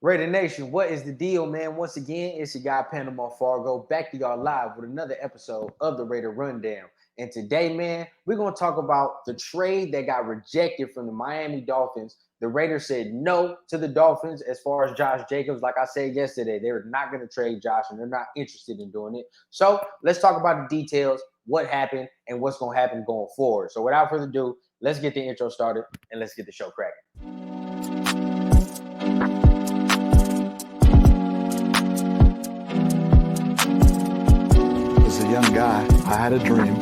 Raider Nation, what is the deal, man? Once again, it's your guy Panama Fargo back to y'all live with another episode of the Raider Rundown. And today, man, we're going to talk about the trade that got rejected from the Miami Dolphins. The Raiders said no to the Dolphins as far as Josh Jacobs. Like I said yesterday, they're not going to trade Josh and they're not interested in doing it. So let's talk about the details, what happened, and what's going to happen going forward. So without further ado, let's get the intro started and let's get the show cracking. Young guy, I had a dream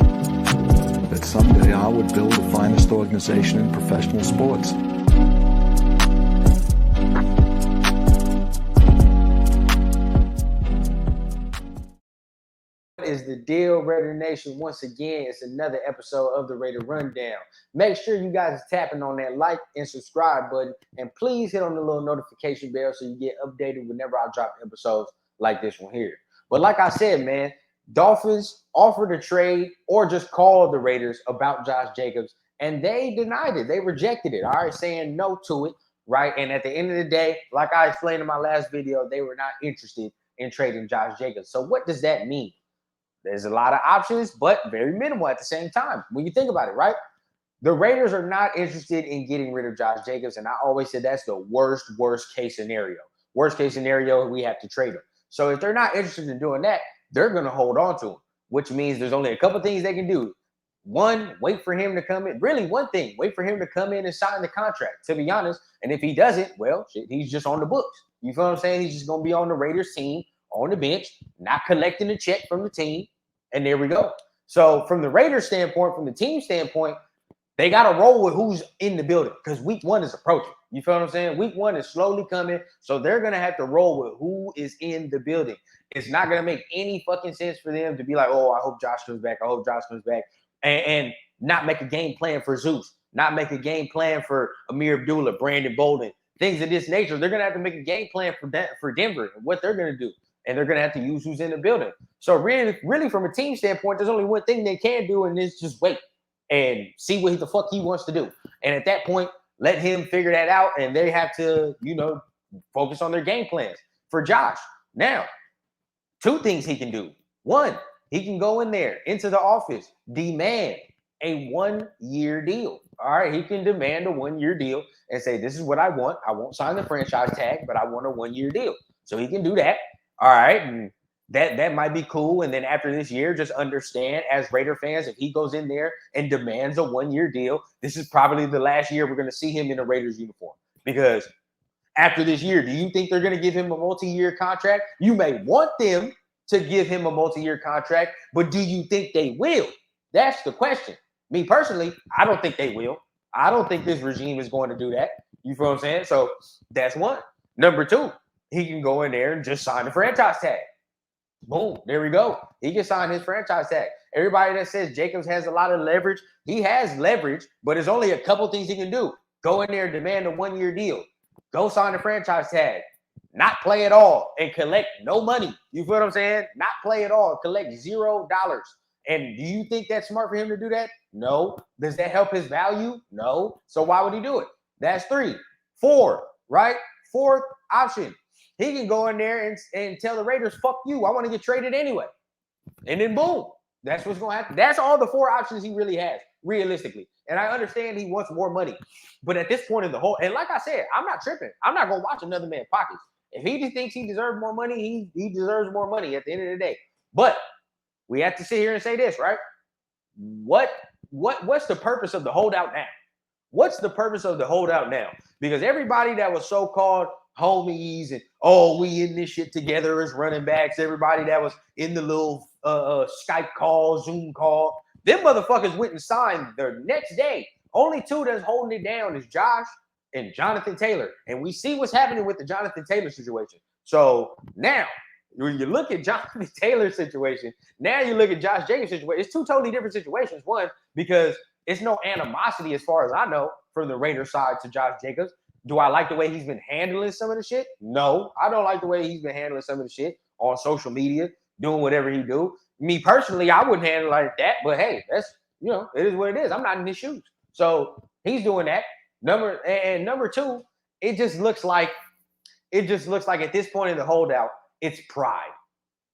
that someday I would build the finest organization in professional sports. What is the deal, Raider Nation? Once again, it's another episode of the Raider Rundown. Make sure you guys are tapping on that like and subscribe button, and please hit on the little notification bell so you get updated whenever I drop episodes like this one here. But like I said, man, Dolphins offered a trade or just called the Raiders about Josh Jacobs, and they denied it. They rejected it, all right, saying no to it, right? And at the end of the day, like I explained in my last video, they were not interested in trading Josh Jacobs. So what does that mean? There's a lot of options, but very minimal at the same time when you think about it, right? The Raiders are not interested in getting rid of Josh Jacobs, and I always said that's the worst case scenario. Worst case scenario, we have to trade him. So if they're not interested in doing that, they're going to hold on to him, which means there's only a couple things they can do. One, wait for him to come in. Really, one thing, wait for him to come in and sign the contract, to be honest. And if he doesn't, well, shit, he's just on the books. You feel what I'm saying? He's just going to be on the Raiders team, on the bench, not collecting a check from the team. And there we go. So from the Raiders standpoint, from the team standpoint, they got to roll with who's in the building because week one is approaching. You feel what I'm saying? Week one is slowly coming. So they're going to have to roll with who is in the building. It's not going to make any fucking sense for them to be like, oh, I hope Josh comes back. I hope Josh comes back. And not make a game plan for Zeus. Not make a game plan for Amir Abdullah, Brandon Bolden, things of this nature. They're going to have to make a game plan for Denver and what they're going to do. And they're going to have to use who's in the building. So really, from a team standpoint, there's only one thing they can do, and it's just wait and see what the fuck he wants to do. And at that point, let him figure that out, and they have to, focus on their game plans. For Josh, now, two things he can do. One, he can go in there into the office, demand a 1-year deal. All right, he can demand a 1-year deal and say, this is what I want. I won't sign the franchise tag, but I want a 1-year deal. So he can do that. All right, and that might be cool. And then after this year, just understand as Raider fans, if he goes in there and demands a 1-year deal, this is probably the last year we're going to see him in a Raiders uniform. Because after this year, do you think they're going to give him a multi-year contract? You may want them to give him a multi-year contract, but do you think they will? That's the question. Me personally, I don't think they will. I don't think this regime is going to do that. You feel what I'm saying? So that's one. Number two, he can go in there and just sign the franchise tag. Boom, there we go. He can sign his franchise tag. Everybody that says Jacobs has a lot of leverage, he has leverage, but there's only a couple things he can do. Go in there and demand a 1-year deal. Go sign the franchise tag. Not play at all and collect no money. You feel what I'm saying? Not play at all. Collect $0. And do you think that's smart for him to do that? No. Does that help his value? No. So why would he do it? That's 3. 4, right? Fourth option. He can go in there and tell the Raiders, fuck you. I want to get traded anyway. And then boom. That's what's going to happen. That's all the 4 options he really has, realistically. And I understand he wants more money. But at this point in the whole, and like I said, I'm not tripping. I'm not going to watch another man's pockets. If he just thinks he deserves more money, he deserves more money at the end of the day. But we have to sit here and say this, right? What's the purpose of the holdout now? What's the purpose of the holdout now? Because everybody that was so-called homies and, oh, we in this shit together as running backs, everybody that was in the little Skype call, Zoom call, them motherfuckers went and signed the next day. Only 2 that's holding it down is Josh and Jonathan Taylor. And we see what's happening with the Jonathan Taylor situation. So now, when you look at Jonathan Taylor's situation, now you look at Josh Jacobs' situation, it's 2 totally different situations. One, because it's no animosity as far as I know from the Raiders side to Josh Jacobs. Do I like the way he's been handling some of the shit? No, I don't like the way he's been handling some of the shit on social media, doing whatever he do. Me personally, I wouldn't handle it like that, but hey, that's, it is what it is. I'm not in his shoes. So he's doing that. Number 2, it just looks like it just looks like at this point in the holdout, it's pride.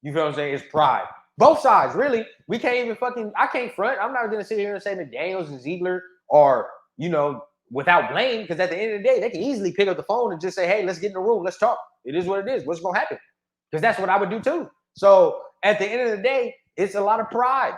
You feel what I'm saying? It's pride. Both sides, really. We can't even I can't front. I'm not going to sit here and say McDaniels and Ziegler are, without blame, because at the end of the day, they can easily pick up the phone and just say, hey, let's get in the room. Let's talk. It is what it is. What's going to happen? Because that's what I would do too. So at the end of the day, it's a lot of pride.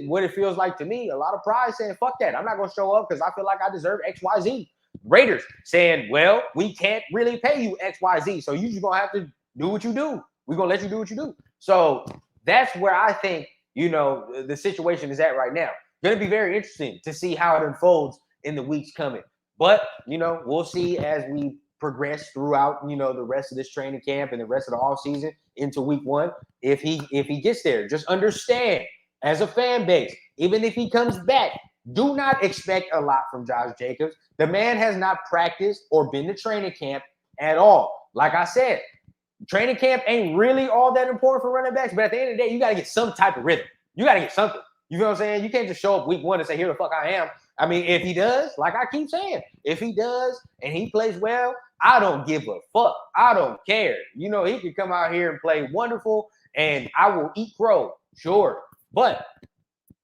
What it feels like to me, a lot of pride saying, fuck that. I'm not going to show up because I feel like I deserve X, Y, Z. Raiders saying, well, we can't really pay you X, Y, Z. So you just going to have to do what you do. We're going to let you do what you do. So that's where I think, the situation is at right now. Going to be very interesting to see how it unfolds in the weeks coming. But, we'll see as we progress throughout, the rest of this training camp and the rest of the offseason into week one. If he gets there, just understand as a fan base, even if he comes back, do not expect a lot from Josh Jacobs. The man has not practiced or been to training camp at all. Like I said, training camp ain't really all that important for running backs, but at the end of the day, you got to get some type of rhythm. You got to get something. You feel what I'm saying? You can't just show up week one and say, here the fuck I am. I mean, if he does, like I keep saying, if he does and he plays well, I don't give a fuck. I don't care. He can come out here and play wonderful, and I will eat crow, sure. But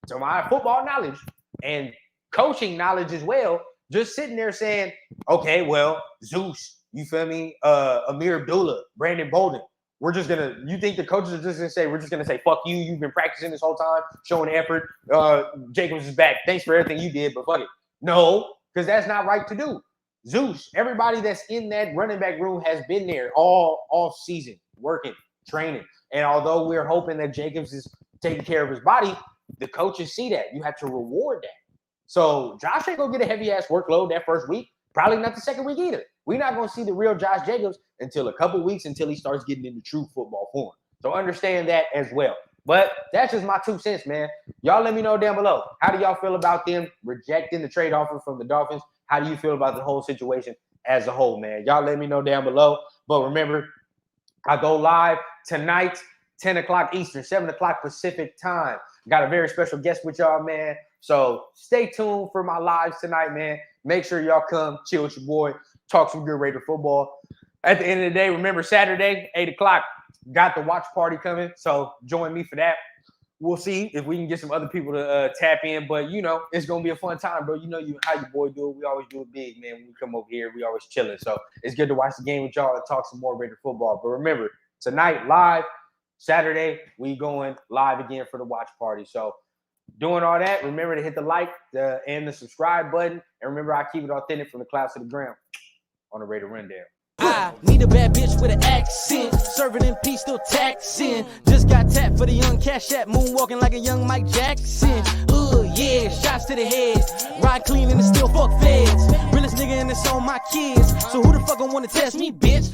to my football knowledge and coaching knowledge as well, just sitting there saying, okay, well, Zeus, you feel me? Amir Abdullah, Brandon Bolden. You think the coaches are just going to say, fuck you. You've been practicing this whole time, showing effort. Jacobs is back. Thanks for everything you did, but fuck it. No, because that's not right to do. Zeus, everybody that's in that running back room has been there all season, working, training. And although we're hoping that Jacobs is taking care of his body, the coaches see that. You have to reward that. So Josh ain't going to get a heavy-ass workload that first week. Probably not the second week either. We're not going to see the real Josh Jacobs until a couple weeks, until he starts getting into true football form. So understand that as well. But that's just my 2 cents, man. Y'all let me know down below. How do y'all feel about them rejecting the trade offer from the Dolphins? How do you feel about the whole situation as a whole, man? Y'all let me know down below. But remember, I go live tonight, 10 o'clock Eastern, 7 o'clock Pacific time. Got a very special guest with y'all, man. So stay tuned for my lives tonight, man. Make sure y'all come chill with your boy, talk some good Raider football. At the end of the day, remember Saturday, 8 o'clock, got the watch party coming. So join me for that. We'll see if we can get some other people to tap in. But, it's going to be a fun time, bro. How your boy do it. We always do it big, man. When we come over here, we always chilling. So it's good to watch the game with y'all and talk some more Raider football. But remember, tonight, live, Saturday, we going live again for the watch party. So doing all that, remember to hit the like and the subscribe button. And remember, I keep it authentic from the clouds to the ground on the Raider Rundown. I need a bad bitch with an accent, serving in peace, still taxing. Just got tapped for the young cash app, moonwalking like a young Mike Jackson. Yeah, shots to the head, ride clean and still fuck feds. Realest nigga and it's on my kids, so who the fuck gon' wanna test me, bitch?